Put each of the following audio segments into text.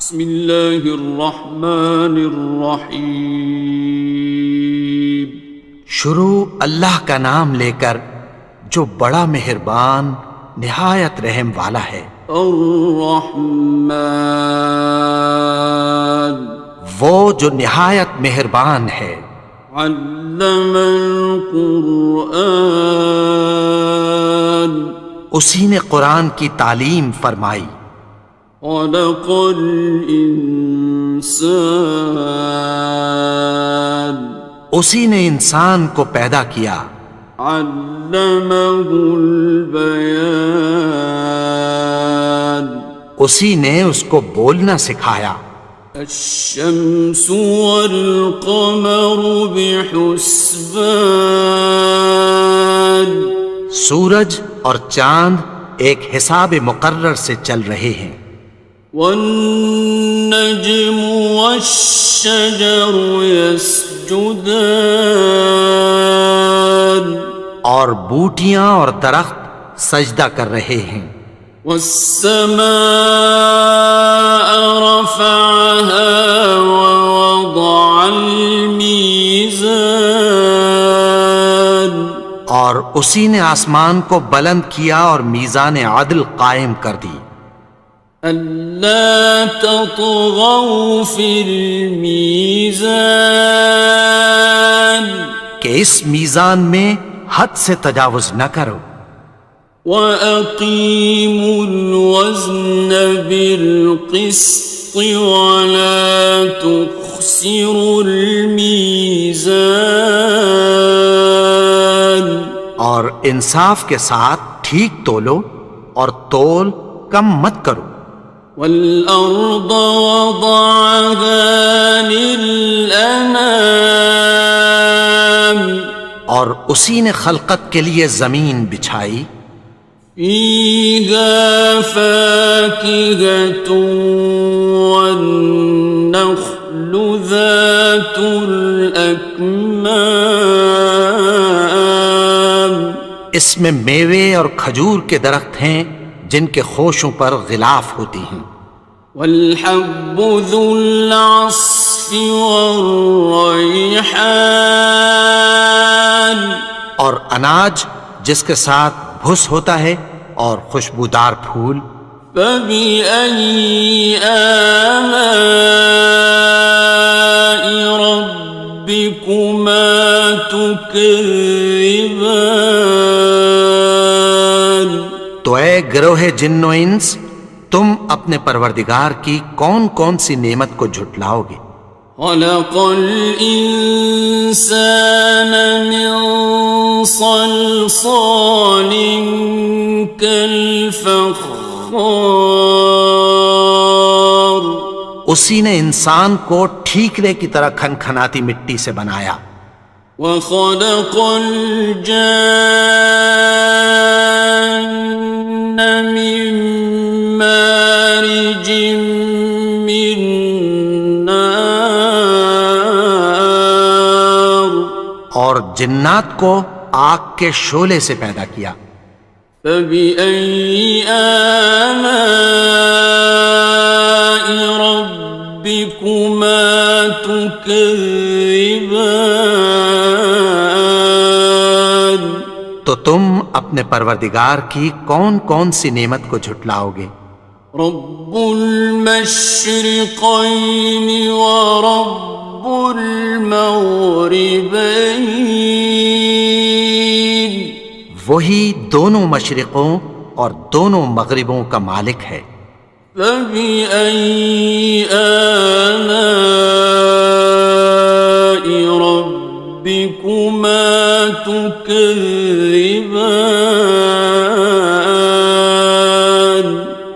بسم اللہ الرحمن الرحیم۔ شروع اللہ کا نام لے کر جو بڑا مہربان نہایت رحم والا ہے۔ الرحمن، وہ جو نہایت مہربان ہے۔ علم القرآن، اسی نے قرآن کی تعلیم فرمائی۔ خلق الانسان، اسی نے انسان کو پیدا کیا۔ علمہ البیان، اسی نے اس کو بولنا سکھایا۔ الشمس والقمر بحسبان، سورج اور چاند ایک حساب مقرر سے چل رہے ہیں۔ والنجم والشجر يسجدان، اور بوٹیاں اور درخت سجدہ کر رہے ہیں۔ والسماء رفعها ووضع الميزان، اور اسی نے آسمان کو بلند کیا اور میزان عدل قائم کر دی۔ ألا تطغوا في الميزان، کہ اس میزان میں حد سے تجاوز نہ کرو۔ وأقيموا الوزن بالقسط ولا تخسروا الميزان، اور انصاف کے ساتھ ٹھیک تولو اور تول کم مت کرو۔ والأرض وضعها للأنام، اور اسی نے خلقت کے لیے زمین بچھائی۔ فيها فاكهة والنخل ذات الأكمام، اس میں میوے اور کھجور کے درخت ہیں جن کے خوشوں پر غلاف ہوتی ہیں۔ والحب ذو العصف والریحان، اور اناج جس کے ساتھ بھس ہوتا ہے اور خوشبودار پھول۔ فبأي آلاء ربكما تكذبان، تو اے گروہ جن و انس، تم اپنے پروردگار کی کون کون سی نعمت کو جھٹلاؤ گے؟ خلق الإنسان من صلصال كالفخار، اسی نے انسان کو ٹھیکرے کی طرح کھنکھناتی مٹی سے بنایا۔ وخلق الجان من مارج من نار، اور جنات کو آگ کے شعلے سے پیدا کیا۔ فبأي آلاء ربكما تكذبان، تو تم اپنے پروردگار کی کون کون سی نعمت کو جھٹلاؤ گے؟ رب المشرقين ورب المغربين، وہی دونوں مشرقوں اور دونوں مغربوں کا مالک ہے۔ فبأي آلاء ربكما تكذبان،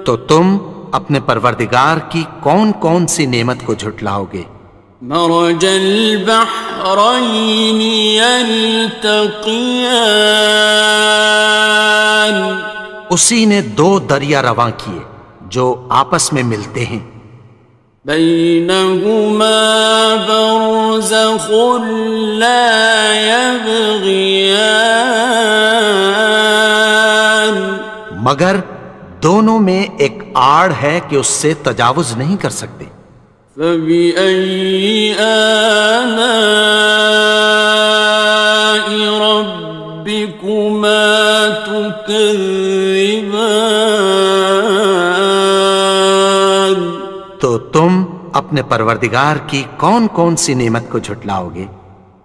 تو تم اپنے پروردگار کی کون کون سی نعمت کو جھٹلاؤ گے؟ مرج البحرين يلتقيان، اسی نے دو دریا رواں کیے جو آپس میں ملتے ہیں۔ بينهما برزخ لا يبغيان، مگر دونوں میں ایک آڑ ہے کہ اس سے تجاوز نہیں کر سکتے۔ فبأي آلاء ربكما تكذبان؟ تو تم اپنے پروردگار کی کون کون سی نعمت کو جھٹلاؤ گے؟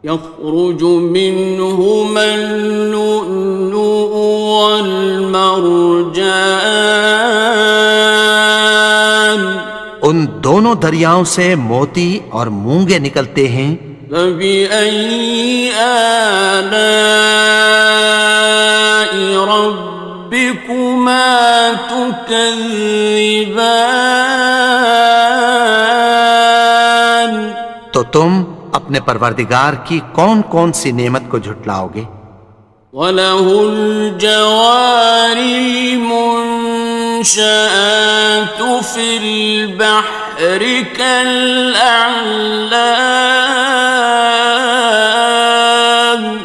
يخرج منهما اللؤلؤ والمرجان ان دونوں دریاؤں سے موتی اور مونگے نکلتے ہیں۔ فبأي آلاء ربكما تكذبان؟ تو تم اپنے پروردگار کی کون کون سی نعمت کو جھٹلاؤ گے؟ وَلَهُ الْجَوَارِ الْمُنشَآتُ فِي الْبَحْرِ كَالْأَعْلَامِ،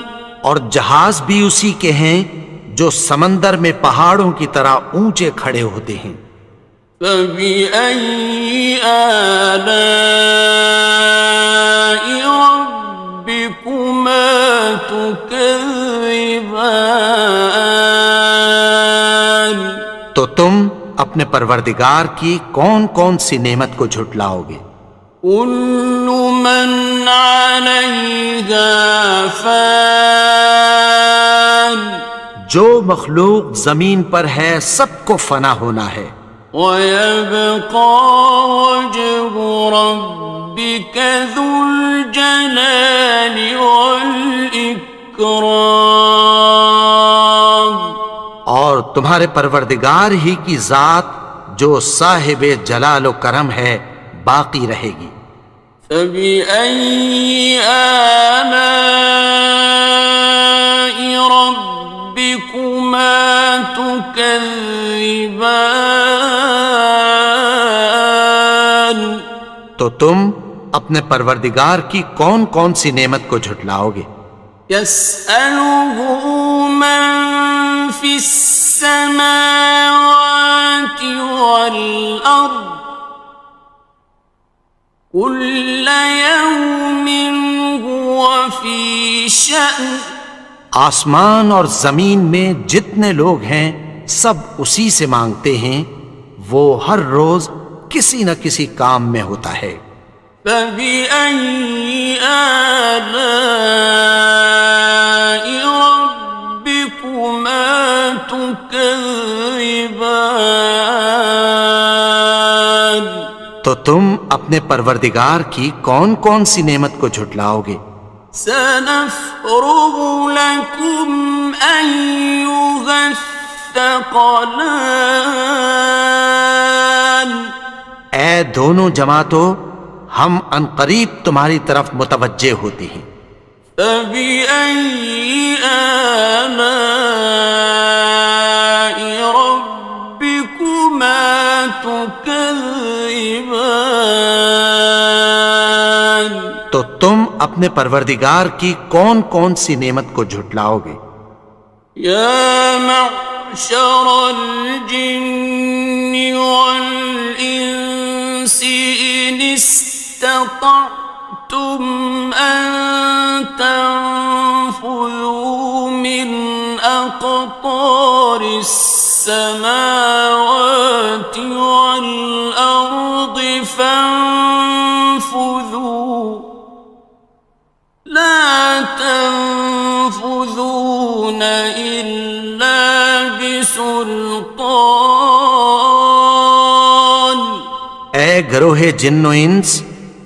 اور جہاز بھی اسی کے ہیں جو سمندر میں پہاڑوں کی طرح اونچے کھڑے ہوتے ہیں۔ فَبِأَيِّ آلَاءِ رَبِّكُمَا تُكَذِّبَانِ؟ تو تم اپنے پروردگار کی کون کون سی نعمت کو جھٹلاؤ گے؟ كُلُّ مَنْ عَلَيْهَا فَانٍ، جو مخلوق زمین پر ہے سب کو فنا ہونا ہے۔ وَيَبْقَى وَجْهُ رَبِّكَ ذُو الْجَلَالِ وَالْإِكْرَامِ، اور تمہارے پروردگار ہی کی ذات جو صاحب جلال و کرم ہے باقی رہے گی۔ فَبِأَيِّ آلَاءِ رَبِّكُمَا تُكَذِّبَانِ؟ تو تم اپنے پروردگار کی کون کون سی نعمت کو جھٹلاؤ گے؟ يَسْأَلُهُ مَن فِي السَّمَاوَاتِ وَالْأَرْضِ كُلَّ يَوْمٍ هُوَ فِي شَأْنٍ، آسمان اور زمین میں جتنے لوگ ہیں سب اسی سے مانگتے ہیں، وہ ہر روز کسی نہ کسی کام میں ہوتا ہے۔ فَبِأَيِّ آلَاءِ رَبِّكُمَا تُكَذِّبَانِ؟ تو تم اپنے پروردگار کی کون کون سی نعمت کو جھٹلاؤ گے؟ سَنَفْرُغُ لَكُمْ أَيُّهَ الثَّقَلَانِ، اے دونوں جماعتوں، ہم عنقریب تمہاری طرف متوجہ ہوتے ہیں۔ فَبِأَيِّ آلَاءِ رَبِّكُمَا تُكَذِّبَانِ؟ تو تم اپنے پروردگار کی کون کون سی نعمت کو جھٹلاؤ گے؟ يَا مَعْشَرَ الْجِنِّ وَالْإِنسِ إِنِ اسْتَطَعْتُمْ أَن تَنفُذُوا مِنْ أَقْطَارِ السَّمَاوَاتِ وَالْأَرْضِ فَانفُذُوا لَا تَنفُذُونَ إِلَّا بِسُلْطَانٍ۔ اے گروہ جن و انس،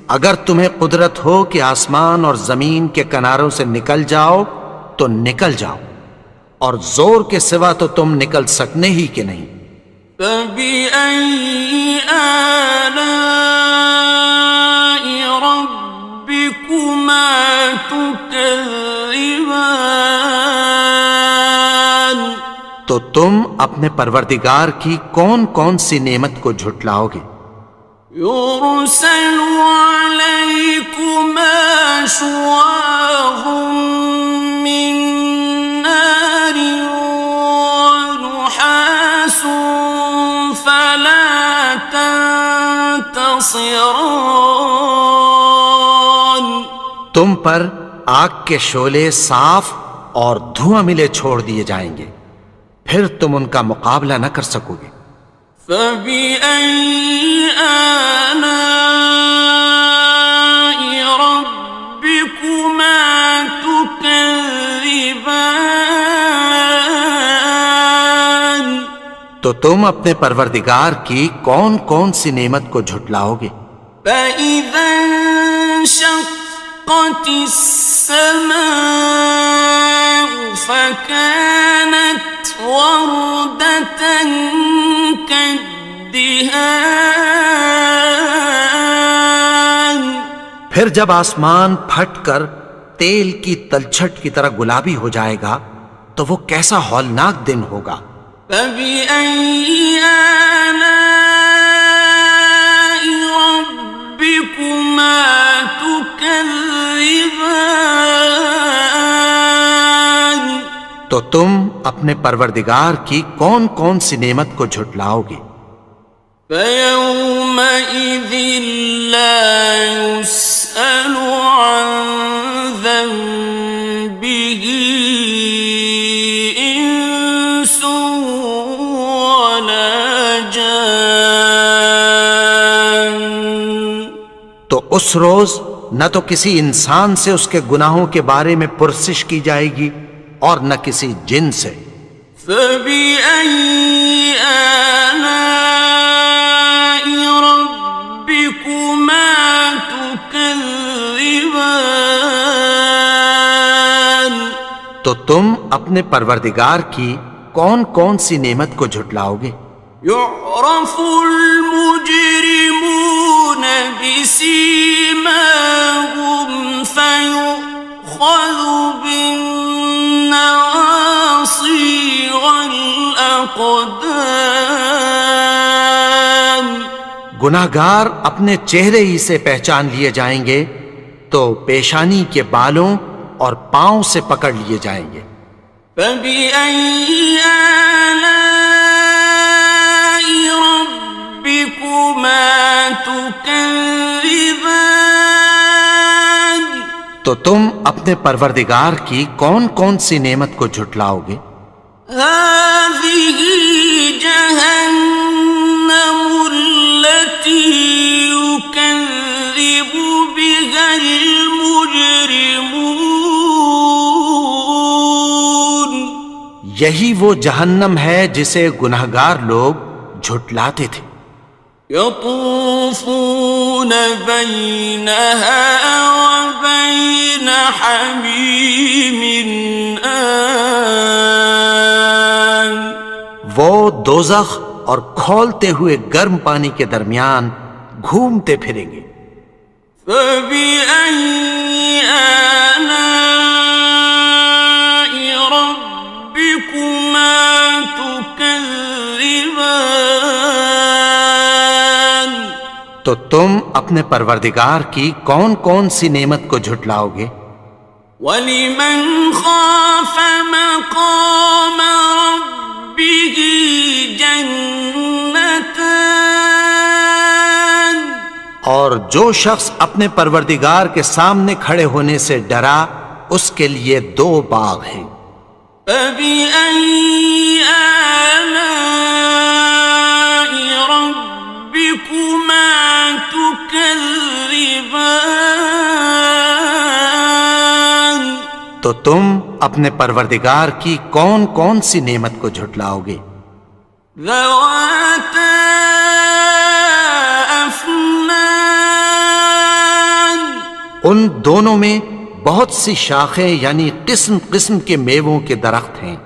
اگر تمہیں قدرت ہو کہ آسمان اور زمین کے کناروں سے نکل جاؤ تو نکل جاؤ، اور زور کے سوا تو تم نکل سکنے ہی کہ نہیں۔ فَبِأَيِّ آلَاءِ رَبِّكُمَا تُكَذِّبَانِ؟ تو تم اپنے پروردگار کی کون کون سی نعمت کو جھٹلاؤ گے؟ يُرْسَلُ عَلَيْكُمَا شُوَاظٌ مِّن نَّارٍ وَنُحَاسٌ تنتصران تم پر آگ کے شعلے صاف اور دھواں ملے چھوڑ دیے جائیں گے، پھر تم ان کا مقابلہ نہ کر سکو گے۔ فَبِأَيِّ آلَاءِ رَبِّكُمَا تُكَذِّبَانِ تو تم اپنے پروردگار کی کون کون سی نعمت کو جھٹلاؤ گے؟ فَإِذَا انشَقَّتِ السَّمَاءُ فَكَانَتْ وَرْدَةً كَالدِّهَانِ پھر جب آسمان پھٹ کر تیل کی تلچھٹ کی طرح گلابی ہو جائے گا تو وہ کیسا ہولناک دن ہوگا۔ فَبِأَيِّ آلَاءِ رَبِّكُمَا تُكَذِّبَانِ تو تم اپنے پروردگار کی کون کون سی نعمت کو جھٹلاؤ گے؟ فَيَوْمَئِذٍ لَا يُسْأَلُ عَنْ ذَنبِهِ إِنسٌ وَلَا جَانٌ تو اس روز نہ تو کسی انسان سے اس کے گناہوں کے بارے میں پرسش کی جائے گی اور نہ کسی جن سے۔ فَبِأَيِّ آلَاءِ رَبِّكُمَا تُكَذِّبَانِ تو تم اپنے پروردگار کی کون کون سی نعمت کو جھٹلاؤ گے؟ يُعْرَفُ الْمُجْرِمُونَ بِسِيمَاهُمْ فَيُؤْخَذُ بِالنَّوَاصِي وَالْأَقْدَامِ گناہگار اپنے چہرے ہی سے پہچان لیے جائیں گے تو پیشانی کے بالوں اور پاؤں سے پکڑ لیے جائیں گے۔ فَبِأَيِّ آلَاءِ رَبِّكُمَا تُكَذِّبَانِ تو تم اپنے پروردگار کی کون کون سی نعمت کو جھٹلاؤ گے؟ هَذِهِ جَهَنَّمُ الَّتِي يُكَذِّبُ بِهَا الْمُجْرِمُونَ یہی وہ جہنم ہے جسے گناہگار لوگ جھٹلاتے تھے۔ يطوفون بينها وبين حميم آن وہ دوزخ اور کھولتے ہوئے گرم پانی کے درمیان گھومتے پھریں گے۔ فَبِأَيِّ آلَاءِ رَبِّكُمَا تُكَذِّبَانِ تو تم اپنے پروردگار کی کون کون سی نعمت کو جھٹلاؤ گے؟ وَلِمَنْ خَافَ مَقَامَ رَبِّهِ جَنَّتَانِ اور جو شخص اپنے پروردگار کے سامنے کھڑے ہونے سے ڈرا اس کے لیے دو باغ ہیں۔ فَبِأَيِّ آلَاءِ رَبِّكُمَا تُكَذِّبَانِ تو تم اپنے پروردگار کی کون کون سی نعمت کو جھٹلاؤ گے؟ ذَوَاتَا أَفْنَانٍ ان دونوں میں بہت سی شاخیں یعنی قسم قسم کے میووں کے درخت ہیں۔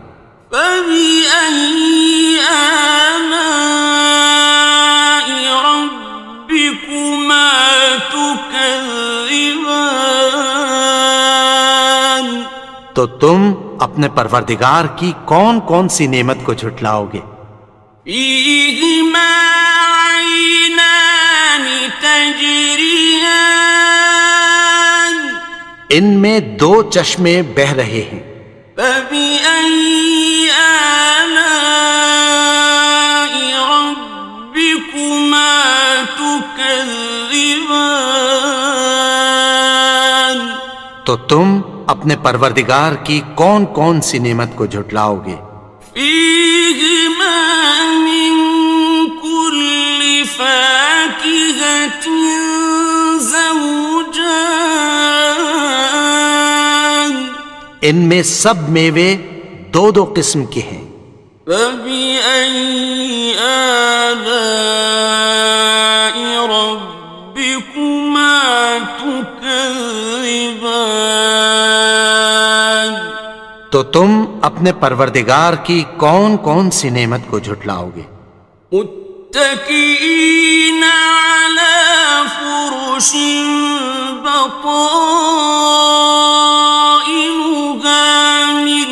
فَبِأَيِّ آلَاءِ رَبِّكُمَا تُكَذِّبَانِ تو تم اپنے پروردگار کی کون کون سی نعمت کو جھٹلاؤ گے؟ فِيهِمَا عَيْنَانِ تَجْرِيَانِ ان میں دو چشمے بہہ رہے ہیں۔ فَبِأَيِّ آلَاءِ رَبِّكُمَا تُكَذِّبَانِ تكذبان تو تم اپنے پروردگار کی کون کون سی نعمت کو جھٹلاؤ گے؟ فيهما من كل فاكهة زوجان ان میں سب میوے دو دو قسم کے ہیں۔ فبأي آلاء ربكما تكذبان تو تم اپنے پروردگار کی کون کون سی نعمت کو جھٹلاؤ گے؟ متكئين على فرش بطائنها من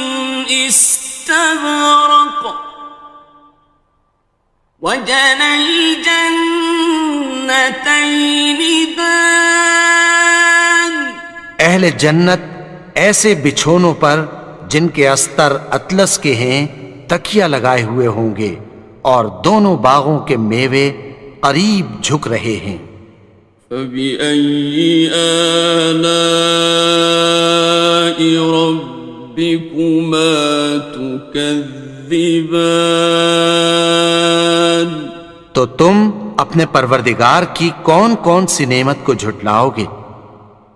استبرق وجنى الجنتين دان اہل جنت ایسے بچھونوں پر جن کے استر اطلس کے ہیں تکیہ لگائے ہوئے ہوں گے اور دونوں باغوں کے میوے قریب جھک رہے ہیں۔ فبأي آلاء ربكما تكذبان تو تم اپنے پروردگار کی کون کون سی نعمت کو جھٹلاؤ گے؟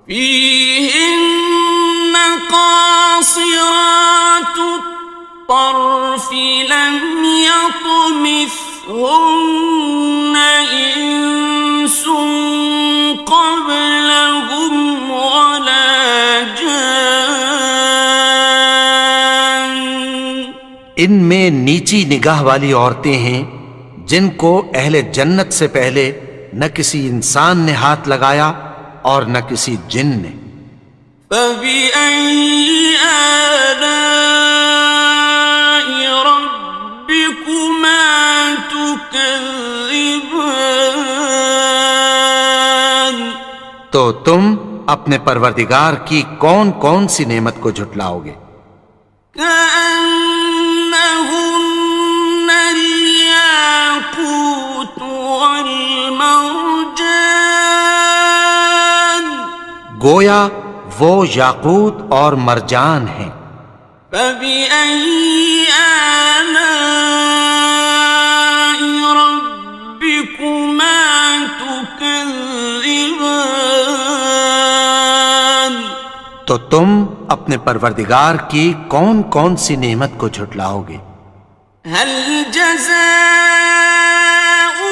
فيهن قاصرات الطرف لم يطمثهن إنس قبلهم ولا جان ان میں نیچی نگاہ والی عورتیں ہیں جن کو اہل جنت سے پہلے نہ کسی انسان نے ہاتھ لگایا اور نہ کسی جن نے۔ فبأي آلاء ربكما تكذبان تو تم اپنے پروردگار کی کون کون سی نعمت کو جھٹلاؤ گے؟ كأنهن الياقوت والمرجان گویا وہ یاقوت اور مرجان ہیں۔ فبأي آلاء ربكما تكذبان تو تم اپنے پروردگار کی کون کون سی نعمت کو جھٹلاؤ گے؟ هل جزاء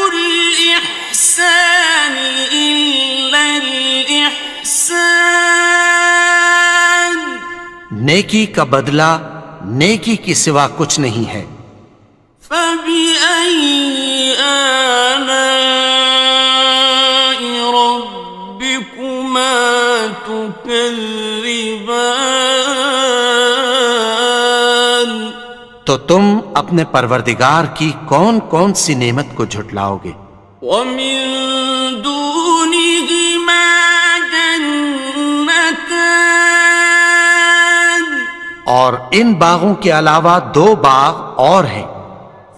الإحسان إلا الإحسان نیکی کا بدلہ نیکی کی سوا کچھ نہیں ہے۔ فبأي آلاء ربكما تكذبان تو تم اپنے پروردگار کی کون کون سی نعمت کو جھٹلاؤ گے؟ ومن دونهما جنتان اور ان باغوں کے علاوہ دو باغ اور ہیں۔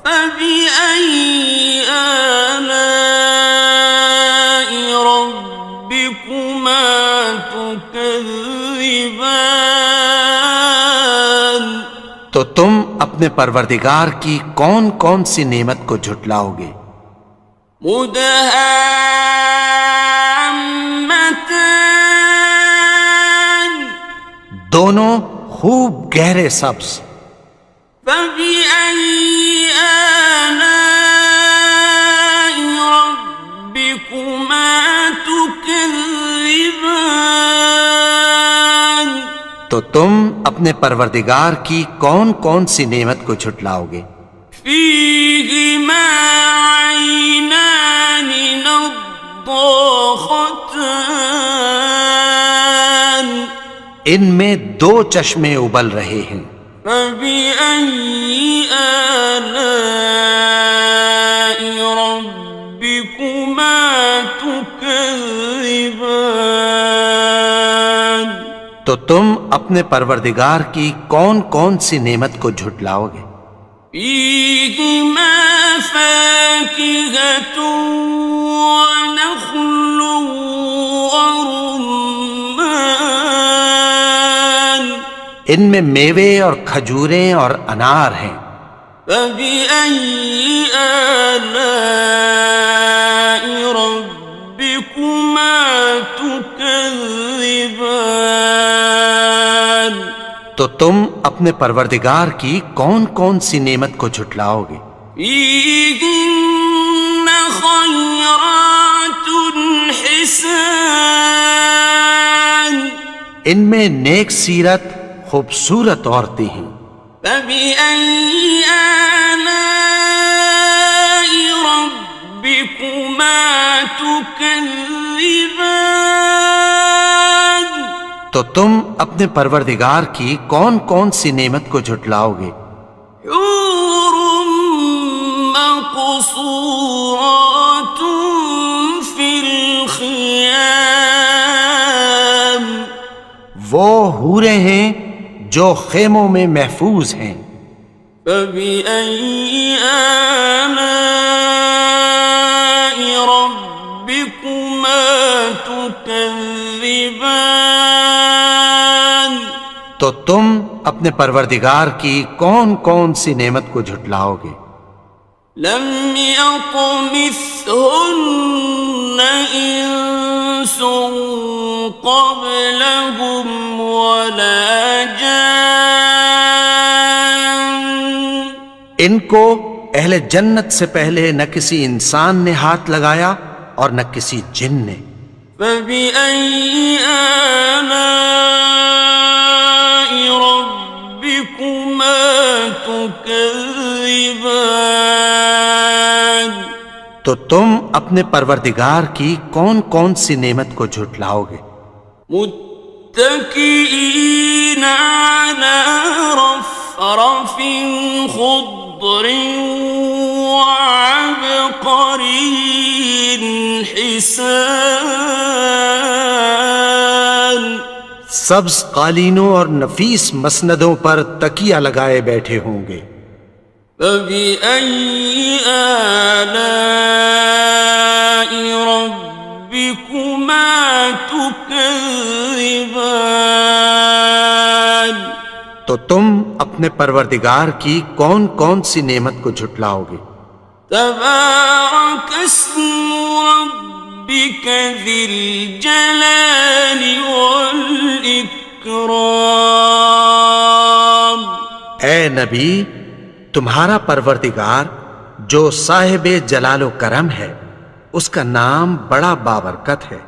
فبأي آلاء ربكما تكذبان تو تم اپنے پروردگار کی کون کون سی نعمت کو جھٹلاؤ گے؟ مدهامتان دونوں خوب گہرے سبز۔ فبأي آلاء ربكما تكذبان تو تم اپنے پروردگار کی کون کون سی نعمت کو جھٹلاؤ گے؟ فيهما عينان نضاختان ان میں دو چشمے ابل رہے ہیں۔ فبأي آلاء ربكما تكذبان تو تم اپنے پروردگار کی کون کون سی نعمت کو جھٹلاؤ گے؟ فيهما فاكهة ونخل ورمان ان میں میوے اور کھجوریں اور انار ہیں. فبأي آلاء ربكما تكذبان تو تم اپنے پروردگار کی کون کون سی نعمت کو جھٹلاؤ گے؟ فيهن خيرات حسان ان میں نیک سیرت خوبصورت عورتیں ہیں. فبأي آلاء ربكما تكذبان تو تم اپنے پروردگار کی کون کون سی نعمت کو جھٹلاؤ گے؟ حور مقصورات في الخيام وہ حوریں ہیں جو خیموں میں محفوظ ہیں. فبأي آلاء ربكما تكذبان تو تم اپنے پروردگار کی کون کون سی نعمت کو جھٹلاؤ گے؟ لم يطمثهن إنس قبلهم ولا جان ان کو اہل جنت سے پہلے نہ کسی انسان نے ہاتھ لگایا اور نہ کسی جن نے. فبأي آلاء ربكما تكذبان تو تم اپنے پروردگار کی کون کون سی نعمت کو جھٹلاؤ گے؟ متكئين على رفرف خضر وعبقري حسان سبز قالینوں اور نفیس مسندوں پر تکیہ لگائے بیٹھے ہوں گے. فبأي آلاء ربكما تكذبان تو تم اپنے پروردگار کی کون کون سی نعمت کو جھٹلاؤ گے؟ تبارك اسم ربك ذي الجلال والإكرام اے نبی، تمہارا پروردگار جو صاحب جلال و کرم ہے، اس کا نام بڑا بابرکت ہے.